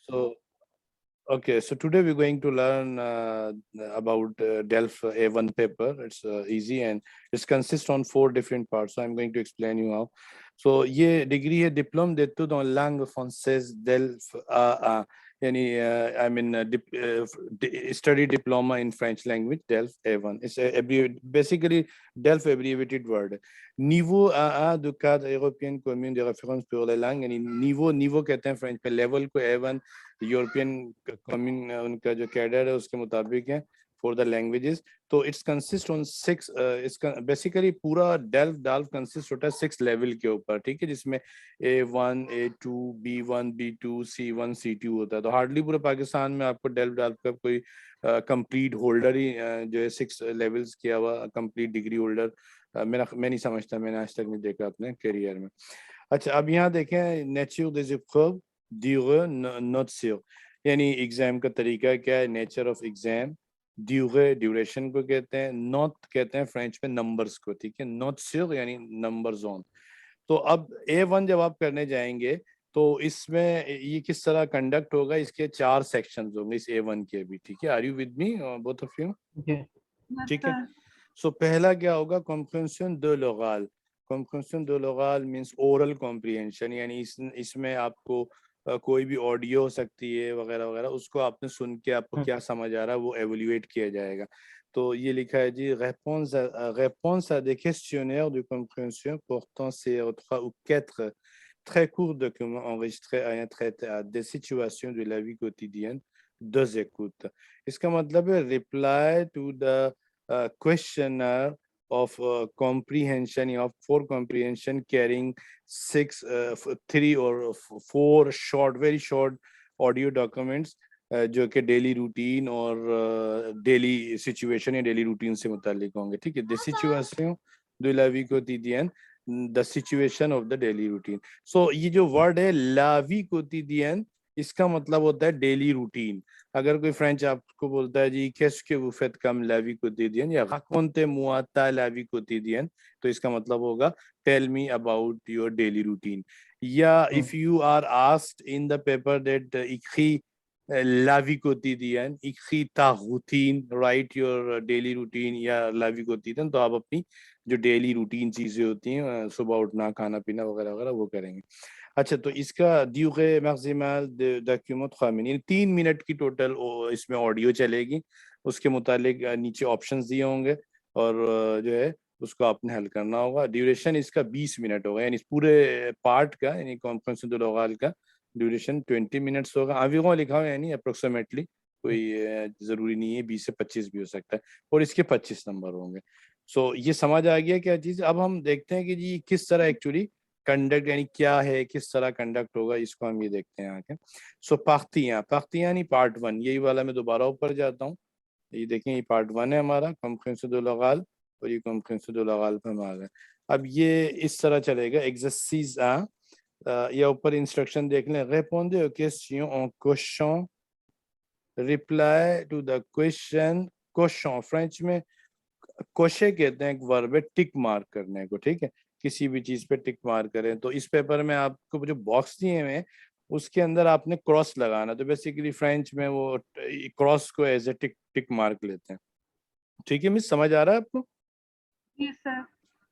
So, okay, so today we're going to learn about Delft A1 paper. It's easy and it consists on 4 different parts. So I'm going to explain you how. So ये degree है diplôme d'études en langue française Delft AA. Yani I mean study diploma in French language Delft A1. It's basically Delft abbreviated word. Niveau AA du cadre européen commun de référence pour les langues. यानी niveau कहते हैं French में, level को A1 European commune उनका जो cadre है उसके मुताबिक है फॉर द लैंग्वेजेस. तो इट्स कंसिस्ट ऑन 6. इसका बेसिकली पूरा डाल्फ कंसिस्ट होता है 6 लेवल के ऊपर, ठीक है, जिसमें A1 A2 B1 B2 C1 C2 होता है. तो हार्डली पूरे पाकिस्तान में आपको डाल्फ का कोई कंप्लीट होल्डर ही जो है 6 लेवल्स किया हुआ कंप्लीट डिग्री होल्डर मैं नहीं समझता, मैंने आज तक नहीं देखा अपने करियर में. अच्छा, अब यहाँ देखें नेचर des épreuves ड्यूरे नॉट श्योर, यानी एग्जाम का तरीका क्या है, नेचर ऑफ एग्जाम, ड्यूरे ड्यूरेशन को कहते हैं, नॉट कहते हैं फ्रेंच में नंबर्स को, ठीक है, नॉट श्योर यानी नंबर जोन. तो अब A1 जब आप करने जाएंगे तो इसमें ये किस तरह कंडक्ट होगा, इसके 4 सेक्शंस होंगे इस A1 के भी, ठीक है. Are you with me both of you? ठीक है. सो पहला क्या होगा, comprehension de l'oral. Comprehension de l'oral means oral comprehension, यानी इसमें आपको कोई भी ऑडियो हो सकती है वगैरह वगैरह, उसको आपने सुन के आपको क्या समझ आ रहा है वो एवेल्युएट किया जाएगा. तो ये लिखा है जी, réponse à des questionnaires de compréhension portant sur 3 ou 4 très courts documents enregistrés ayant traité à des situations de la vie quotidienne, 2 écoutes. इसका मतलब है reply to the questionnaire of comprehension of for comprehension carrying 3 or 4 short, very short audio documents जो कि daily routine और daily situation या daily routine से मुतालिक होंगे, ठीक है. The situation de la vie quotidienne, the situation of the daily routine. So ये जो वर्ड है la vie quotidienne, इसका मतलब होता है डेली रूटीन. अगर कोई फ्रेंच आपको बोलता है जी qu'est-ce que vous faites comme la vie quotidienne या racontez-moi ta la vie quotidienne, तो इसका मतलब होगा tell me about your daily routine. या if you are asked in the paper that écris la vie quotidienne, écris ta routine, write your daily routine या la vie quotidienne, तो आप अपनी जो डेली रूटीन चीजें होती हैं सुबह उठना खाना पीना वगैरह वगैरह वो करेंगे. अच्छा, तो इसका ड्यूरे मैक्सिमल डॉक्यूमेंट 3 मिनट, 3 मिनट की टोटल इसमें ऑडियो चलेगी. उसके मुतालिक नीचे ऑप्शंस दिए होंगे और जो है उसको आपने हल करना होगा. ड्यूरेशन इसका 20 मिनट होगा, यानी इस पूरे पार्ट का यानी कॉन्फ्रेंस दो लोगाल का ड्यूरेशन 20 मिनट्स होगा. अभी लिखा हुआ है यानी अप्रोक्सीमेटली, कोई जरूरी नहीं है, 20 से 25 भी हो सकता है. और इसके 25 नंबर होंगे. सो ये समझ आ गया क्या चीज. अब हम देखते हैं कि जी किस तरह एक्चुअली कंडक्ट यानी क्या है, किस तरह कंडक्ट होगा, इसको हम ये देखते हैं आगे. सो पाख्तियां यानी पार्ट 1, यही वाला मैं दोबारा ऊपर जाता हूँ. ये देखें, ये पार्ट 1 है हमारा कॉम्प्रिहेंशन दो लगाल, और ये कॉम्प्रिहेंशन दो लगाल पे हम आ गए. अब ये इस तरह चलेगा एक्सरसाइज या ऊपर इंस्ट्रक्शन देख लें. répondez aux questions en cochant, reply to the question. cochon French में कोशे कहते हैं, एक वर्ब है टिक मार्क करने को, ठीक है, किसी भी चीज पे टिक मार्क करें. तो इस पेपर में आपको जो बॉक्स दिए हुए हैं उसके अंदर आपने क्रॉस लगाना. तो बेसिकली फ्रेंच में वो क्रॉस को as a tick tick mark लेते हैं, ठीक है. मिस समझ आ रहा है आपको? जी सर.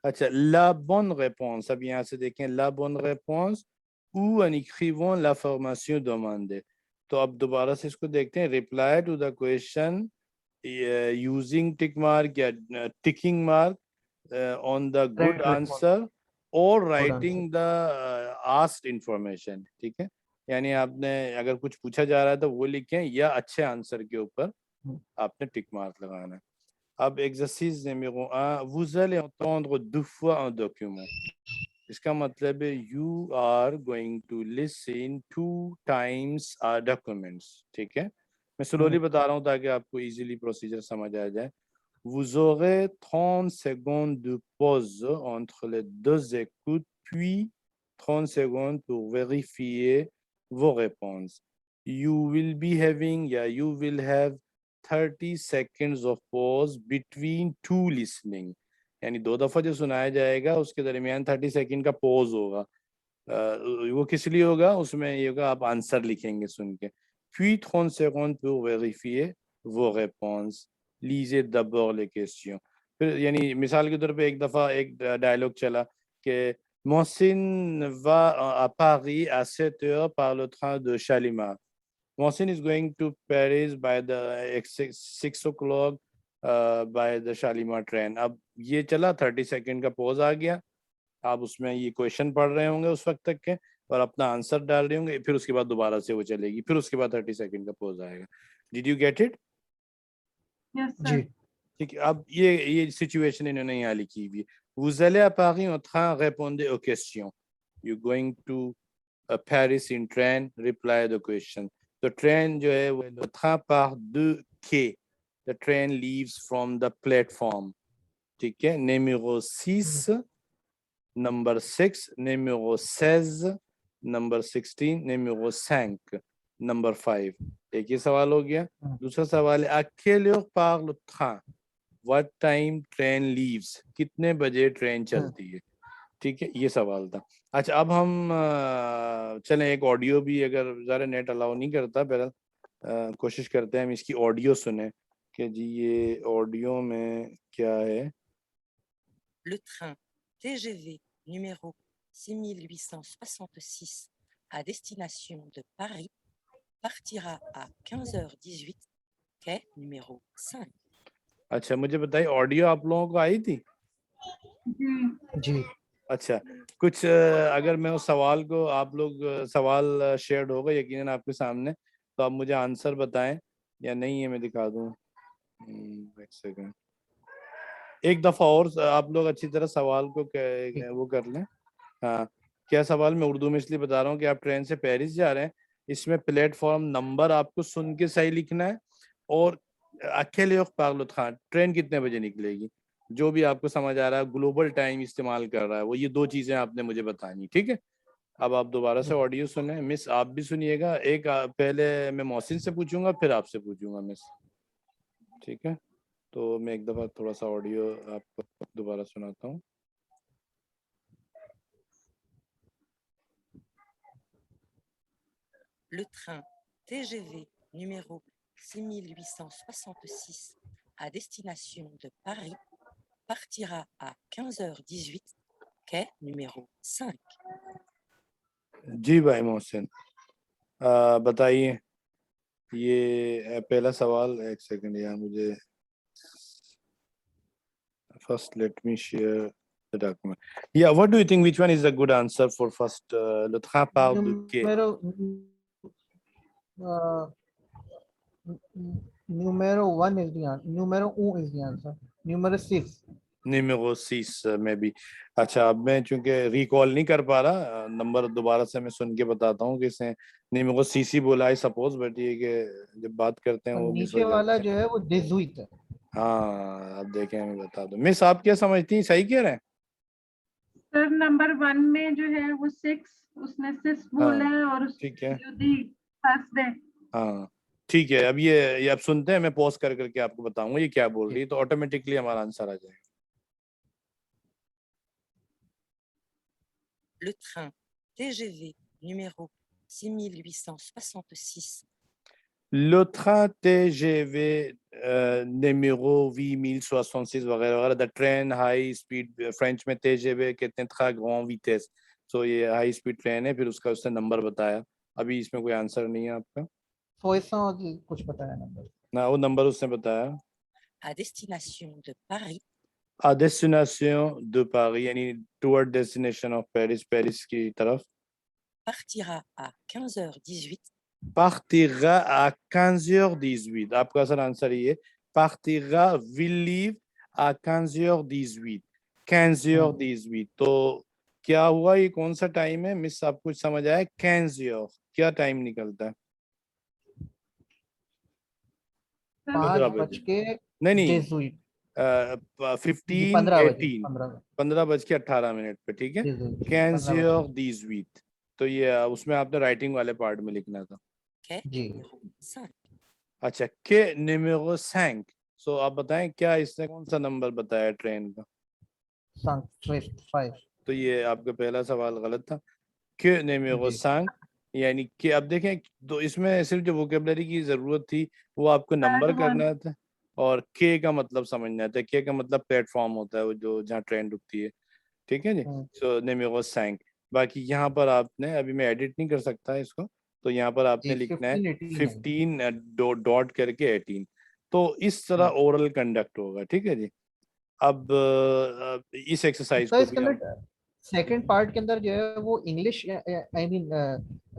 अच्छा, ला bonne réponse. अब यहाँ से देखें, ला bonne réponse ou en écrivant la formation demandée. तो अब दोबारा से इसको देखते हैं. Reply to the question using tick mark या ticking mark on the good answer or writing the asked information, ठीक है. यानी आपने अगर कुछ पूछा जा रहा है तो वो लिखें, या अच्छे आंसर के ऊपर आपने टिक मार्क लगाना है. अब exercise numéro 1, vous allez entendre 2 fois un document. इसका मतलब है you are going to listen 2 times a documents, ठीक है. मैं स्लोली बता रहा हूँ ताकि आपको इजीली प्रोसीजर समझ आ जाए. Vous aurez 30 secondes de pause entre les 2 écoutes, puis 30 secondes pour vérifier vos réponses. You will be having, you will have 30 seconds of pause between 2 listening. यानी 2 दफा जो सुनाया जाएगा उसके दरमियान 30 सेकंड का पॉज होगा. वो किस लिए होगा, उसमें ये होगा आप आंसर लिखेंगे सुन के। puis 30 secondes pour vérifier vos réponses, lisez d'abord les questions। फिर यानी मिसाल के तौर पे एक दफा एक डायलॉग चला कि Mohsin va à Paris à 7 heures par le train de Shalimar। Mohsin is going to Paris by the 6 o'clock by the Shalimar train। अब ये चला, 30 सेकंड का पॉज आ गया, आप उसमें ये क्वेश्चन पढ़ रहे होंगे उस वक्त तक के और अपना आंसर डाल रहे होंगे, फिर उसके बाद दोबारा से वो चलेगी, फिर उसके बाद 30 सेकंड का पॉज आएगा। Did you get it? Yes जी सर। ठीक है, अब ये सिचुएशन इन्होंने यहाँ लिखी हुई है। Vous allez à Paris en train, répondez aux questions। You going to Paris in train, reply the question। तो ट्रेन जो है वो le train part de quai। The train leaves from the platform। ठीक है, numéro 6, number 6, numéro 16, number 16, numéro 5, number 5। एक ये सवाल हो गया। दूसरा सवाल है à quelle heure part le train? What time train leaves? कितने बजे ट्रेन चलती है? ठीक है, ये सवाल था। अच्छा, अब हम चलें एक ऑडियो भी, अगर ज़रा नेट अलाउ नहीं करता, बहरहाल कोशिश करते हैं हम इसकी ऑडियो सुने कि जी ये ऑडियो में क्या है। Le train TGV numéro 6866 à destination de Paris partira à 15h18, quai numéro 5। अच्छा, मुझे बताइए ऑडियो आप लोगों को आई थी? जी जी अच्छा, कुछ अगर मैं उस सवाल को, आप लोग सवाल शेयर्ड होगा यकीनन आपके सामने, तो आप मुझे आंसर बताएं या नहीं है, मैं दिखा दूं। एक सेकंड, एक दफ़ा और आप लोग अच्छी तरह सवाल को वो कर लें। हाँ, क्या सवाल, मैं उर्दू में इसलिए बता रहा हूँ कि आप ट्रेन से पेरिस जा रहे हैं, इसमें प्लेटफॉर्म नंबर आपको सुन के सही लिखना है और अकेले पागल खान ट्रेन कितने बजे निकलेगी, जो भी आपको समझ आ रहा है, ग्लोबल टाइम इस्तेमाल कर रहा है वो, ये दो चीजें आपने मुझे बतानी, ठीक है। अब आप दोबारा से ऑडियो सुने, मिस आप भी सुनिएगा। एक पहले मैं मोहसिन से पूछूंगा, फिर आपसे पूछूंगा मिस, ठीक है। तो मैं एक दफा थोड़ा सा ऑडियो आपको दोबारा सुनाता हूँ। Le train TGV numéro 6866 à destination de Paris partira à 15h18, quai numéro 5। जी भाई मोहसिन, बताइए ये पहला सवाल। एक सेकंड, यहाँ मुझे first let me share the document। Yeah, what do you think, which one is a good answer for first le train part de quai? numero 1 is the answer, numero 1 is the answer, numero 6 Numero 6 में भी। अच्छा, अब मैं चूंकि recall नहीं कर पा रहा नंबर, दोबारा से मैं सुन के बताता हूँ कि इसने निमेरो सीसी बोला है सपोज, बट ये कि जब बात करते हैं और वो मिस हो नीचे वाला जाता है। जो है वो जेजुइट है। हाँ, अब देखें, मैं बता दूं। मिस आप क्या समझती हैं, सही कह रहे हैं? सर नंबर 1 में जो है वो 6, उसने 6 बोला है और ठीक है, जो दी फर्स्ट है। हाँ ठीक है। अब ये अब सुनते हैं, मैं पॉज कर करके आपको बताऊंगा ये क्या बोल रही है, तो ऑटोमेटिकली हमारा आंसर आ जाएगा। Le train TGV numéro 6866 Le train TGV numéro 8066 वगैरह वगैरह, the train high speed, French में TGV कहते हैं très grand vitesse। सो ये हाई स्पीड ट्रेन है, फिर उसका उसने नंबर बताया। अभी इसमें कोई आंसर नहीं है आपका? कुछ बताया नंबर ना, वो नंबर उसने बताया। à destination de Paris à destination de Paris, यानी toward destination of Paris, Paris की तरफ। partira à 15h18 partira à 15h18, आपका सर आंसर ये partira will leave à 15h18, 15h18। तो क्या हुआ, ये कौन सा टाइम है मिस, आप कुछ समझ आया? 15h क्या टाइम निकलता है? 15 बजे, नहीं 15:18, 15:18 पे, ठीक है। 15h18, तो ये उसमें आपने राइटिंग वाले पार्ट में लिखना था। quai जी। numéro 5। अच्छा, के numéro 5। सो आप बताएं क्या इसने कौन सा नंबर बताया ट्रेन का? 5। तो ये आपका पहला सवाल गलत था। que numéro जी 5 यानी कि अब देखें तो इसमें सिर्फ जो वोकेबलरी की जरूरत थी वो आपको Third नंबर one. करना था और के का मतलब समझना था। के का मतलब प्लेटफॉर्म होता है वो जो जहाँ ट्रेन रुकती है, ठीक है जी। हम्म, सो numéro 5 बाकी यहाँ पर आपने अभी मैं एडिट नहीं कर सकता इसको, तो यहाँ पर आपने जी लिखना है 15 18 है। 15 डॉट करके 18। तो इस तरह ओरल कंडक्ट होगा, ठीक है जी। अब इस एक्सरसाइज सर को इसके भी हम अंदर सेकंड पार्ट के अंदर जो है वो इंग्लिश आई मीन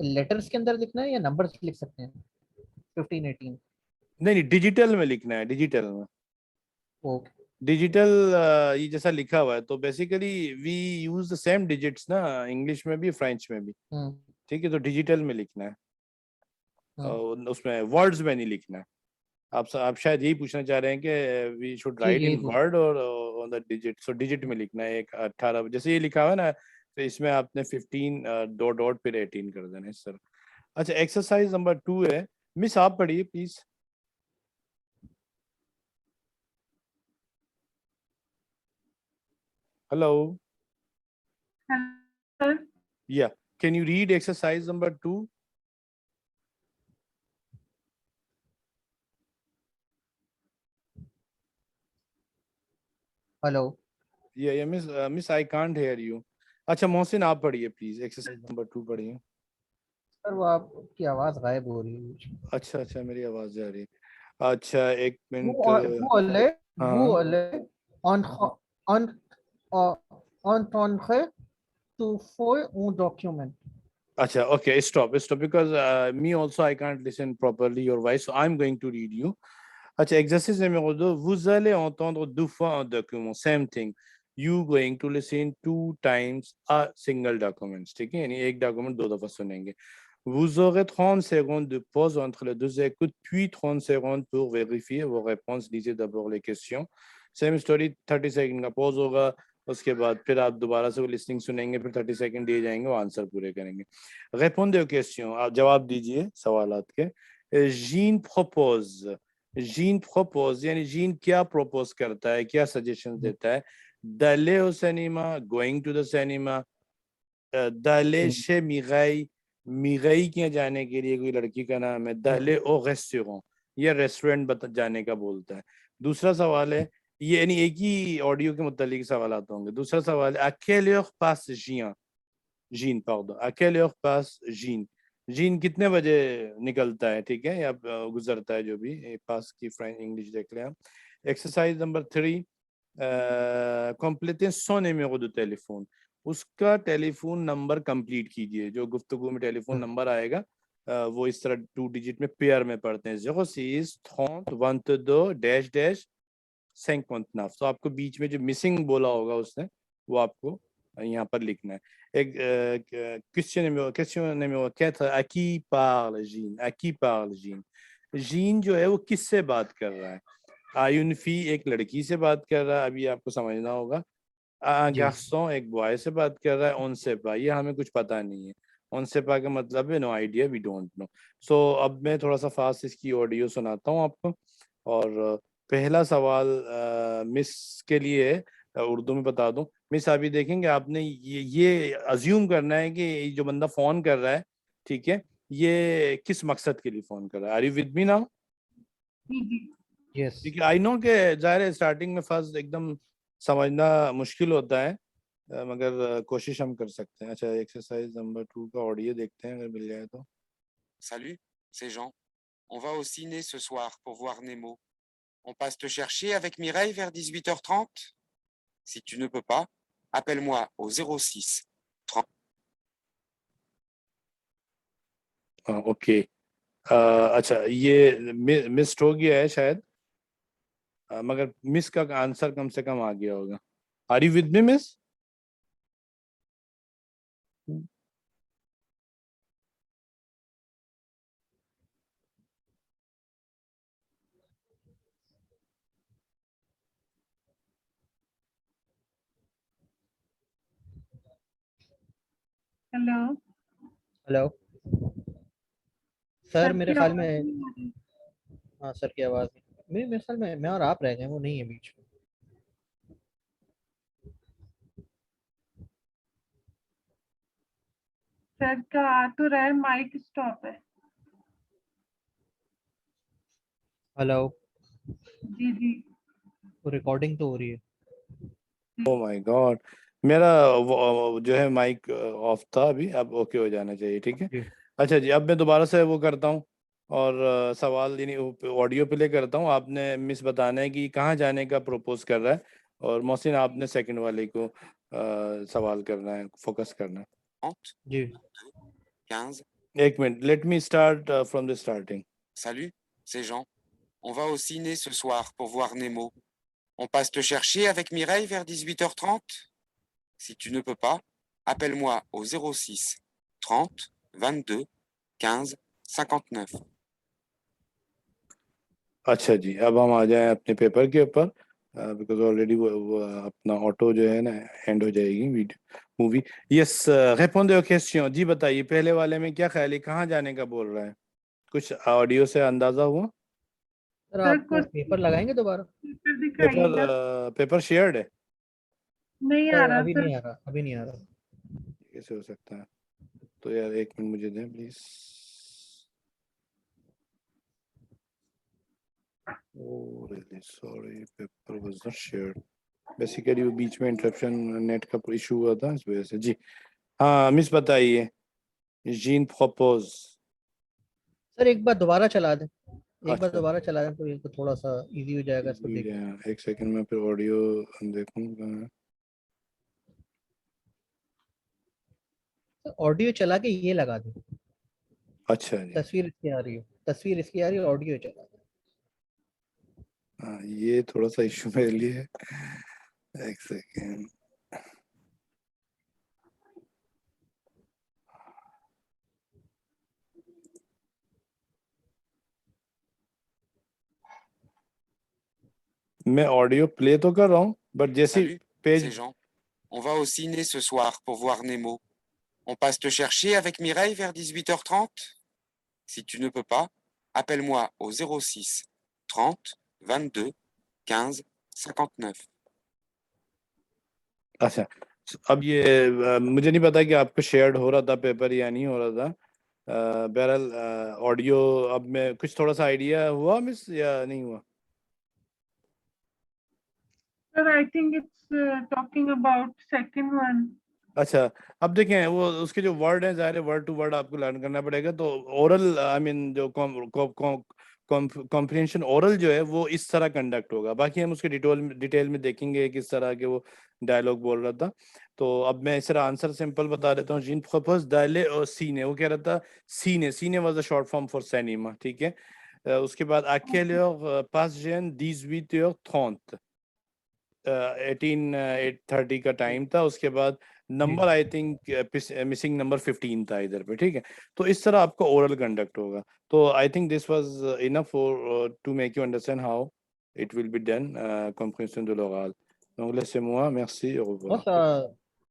लेटर्स के अंदर लिखना है या नंबर्स लिख सकते हैं 15 18? नहीं डिजिटल में लिखना है, डिजिटल में। ओके। डिजिटल ये जैसा लिखा हुआ है तो basically we use the same digits ना, इंग्लिश में भी फ्रेंच में भी, हम्म ठीक है। तो डिजिटल में लिखना है, हम्म उसमें वर्ड्स में नहीं लिखना है। आप शायद यही पूछना चाह रहे हैं कि वी शुड जी राइट यही इन पूछ। वर्ड और on the digit. So digit में लिखना है एक 18 जैसे ये लिखा हुआ है ना, तो इसमें आपने 15 डॉट डॉट फिर 18 कर देना है सर। अच्छा एक्सरसाइज नंबर 2 है, मिस आप पढ़िए please. Hello, Sir, yeah can you read exercise number 2? Hello yeah miss I can't hear you. अच्छा मोहसिन आप पढ़िए प्लीज, एक्सरसाइज नंबर 2 पढ़िए। सर, वो आपकी आवाज गायब हो रही है बीच में। अच्छा अच्छा मेरी आवाज जा रही है। अच्छा एक मिनट। Vous allez, vous हाँ allez en, en, entendre to for un document. अच्छा okay stop because me also I can't listen properly your voice, so I'm going to read you. अच्छा exercice numéro 2, vous allez entendre deux fois un document, same thing, you going to listen 2 times a single document, ठीक है, यानी एक document 2 दफा सुनेंगे। Vous aurez 30 secondes de pause entre les deux écoutes, puis 30 secondes pour vérifier vos réponses. Lisez d'abord les questions. Same story, 30 second का pause होगा, उसके बाद फिर आप दोबारा से वो लिस्टिंग सुनेंगे, फिर 30 सेकंड दिए जाएंगे, वो आंसर पूरे करेंगे। Répondez aux questions, आप जवाब दीजिए सवालात के। Jean propose, जीन propose यानी जीन क्या propose करता है, क्या suggestions देता है? D'aller au cinéma, going to the cinema, d'aller chez Mireille, मिगई के यहाँ जाने के लिए कोई लड़की का नाम है। d'aller au restaurant, ये रेस्टोरेंट बता जाने का बोलता है। दूसरा सवाल है, ये यानी एक ही ऑडियो के मुतालिक सवाल आते होंगे। दूसरा सवाल है, à quelle heure passe Jean, gene pardon, à quelle heure passe Jean, gene कितने बजे निकलता है, ठीक है, या गुजरता है, जो भी पास की फ्रेंच इंग्लिश देख लें आप। Exercise number 3, compléter son numéro de téléphone, उसका टेलीफोन नंबर कंप्लीट कीजिए। जो गुफ्तगू में टेलीफोन नंबर आएगा वो इस तरह 2 डिजिट में पेयर में पढ़ते हैं, 06 30 22 डैश डैश 59। तो आपको बीच में जो मिसिंग बोला होगा उसने वो आपको यहाँ पर लिखना है। एक क्वेश्चन में क्या था, à qui parle Jean, à qui parle Jean, gene जो है वो किससे बात कर रहा है? आयुनफी एक लड़की से बात कर रहा है, अभी आपको समझना होगा। जी गार्सों एक बॉय से बात कर रहा है, उनसे पा ये हमें कुछ पता नहीं है। उनसे पा का मतलब है no idea, we don't know. So अब मैं थोड़ा सा फास्ट इसकी ऑडियो सुनाता हूँ आपको। और पहला सवाल मिस के लिए है, उर्दू में बता दूं। मिस अभी देखेंगे आपने ये अज्यूम करना है कि ये जो बंदा फोन कर रहा है, ठीक है, ये किस मकसद के लिए फोन कर रहा है। Are you with me now? Yes ठीक है, आई नो कि जाहिर है स्टार्टिंग में फर्स्ट एकदम समझना मुश्किल होता है, मगर कोशिश हम कर सकते हैं। अच्छा एक्सरसाइज नंबर 2 का ऑडियो देखते हैं, अगर मिल जाए तो। Salut, c'est Jean. On va au ciné ce soir pour voir Nemo. On passe te chercher avec Mireille vers 18h30? Si tu ne peux pas, appelle-moi au 06 30. Okay, अच्छा ये missed हो गया है शायद, मगर मिस का आंसर कम से कम आ गया होगा। Are you with me miss? hello. Hello sir, sir मेरे की ख्याल आवाज में नहीं आ रही। हाँ सर की आवाज मेरे ख्याल में मैं और आप रह गए, वो नहीं है बीच में। सर का आ तो रहा है, माइक स्टॉप है। हेलो, जी जी रिकॉर्डिंग तो हो रही है। ओ माय गॉड, मेरा जो है माइक ऑफ था अभी, अब ओके हो जाना चाहिए, ठीक है। जी अच्छा जी, अब मैं दोबारा से वो करता हूँ और सवाल यानी ऑडियो प्ले करता हूँ। आपने मिस बताना है कि कहाँ जाने का प्रपोज कर रहा है, और मोहसिन आपने सेकंड वाले को सवाल करना है, फोकस करना है। 30, जी 15. एक minute, let me start from the starting. Salut, c'est Jean. On va au ciné ce soir pour voir Nemo. On passe te chercher avec Mireille vers 18h30? Si tu ne peux pas, appelle-moi au 06 30 22 15 59. अच्छा जी, अब हम आ जाएं अपने paper के ऊपर, because already वो अपना auto जो है ना एंड हो जाएगी वीडियो मूवी। यस, रेपोंडे aux questions। जी बताइए, पहले वाले में क्या ख्याल है, कहाँ जाने का बोल रहा है? कुछ ऑडियो से अंदाजा हुआ? सर, सर आप कुछ पेपर लगाएंगे दोबारा? पेपर दिखाइएगा। पेपर शेयर्ड है? नहीं आ रहा अभी सर। नहीं आ रहा, अभी नहीं आ रहा। कैसे हो सकता है? तो यार एक मिनट मुझे दें please. Oh, really sorry, paper was not shared. Basically वो बीच में इंटरप्शन नेट का इशू हुआ था, इस वजह से। जी हाँ मिस बताइए, जीन प्रोपोज। सर एक बार दोबारा चला दें, एक बार अच्छा दोबारा चला दें तो ये तो थोड़ा सा इजी हो जाएगा इसको ठीक देख। है, एक सेकंड में फिर ऑडियो देखूंगा। ऑडियो चला के ये लगा दें। अच्छा जी, तस्वीर इसकी आ रही है, तस्वीर इसकी आ रही है, ऑडियो चला दें। हाँ ये थोड़ा सा इशू मेरे लिए है, एक सेकंड। मैं ऑडियो प्ले तो कर रहा हूँ, बट जैसे Salut, c'est page. Jean. On va au ciné ce soir pour voir Nemo. On passe te chercher avec Mireille vers 18h30? Si tu ne peux pas, appelle-moi au 06 30 22 15 59. अच्छा, अब ये मुझे नहीं पता कि आपको शेयर्ड हो रहा था पेपर या नहीं हो रहा था। बहरहाल ऑडियो अब मैं कुछ थोड़ा सा आइडिया हुआ मिस या नहीं हुआ? Sir I think it's talking about second one. अच्छा, अब देखें वो उसके जो वर्ड हैं, ज़ाहिर है वर्ड टू वर्ड आपको लर्न करना पड़ेगा। तो ओरल आई मीन जो कॉम्प्रिहेंशन ओरल जो है वो इस तरह कंडक्ट होगा। बाकी हम उसके डिटेल में देखेंगे किस तरह के वो डायलॉग बोल रहा था। तो अब मैं इस तरह आंसर सिंपल बता देता हूँ। जीन प्रोपोज डायले और सीने, वो कह रहा था सीने was the short form for cinema, ठीक है। उसके बाद aquele passe jeune 18h30, 18:30 का टाइम था। उसके बाद number I think missing number 15 था इधर पे, ठीक है। तो इस तरह आपका ओरल कंडक्ट होगा। तो I think this was enough for to make you understand how it will be done, compréhension de l'oral. Donc laissez-moi, merci, au revoir. बस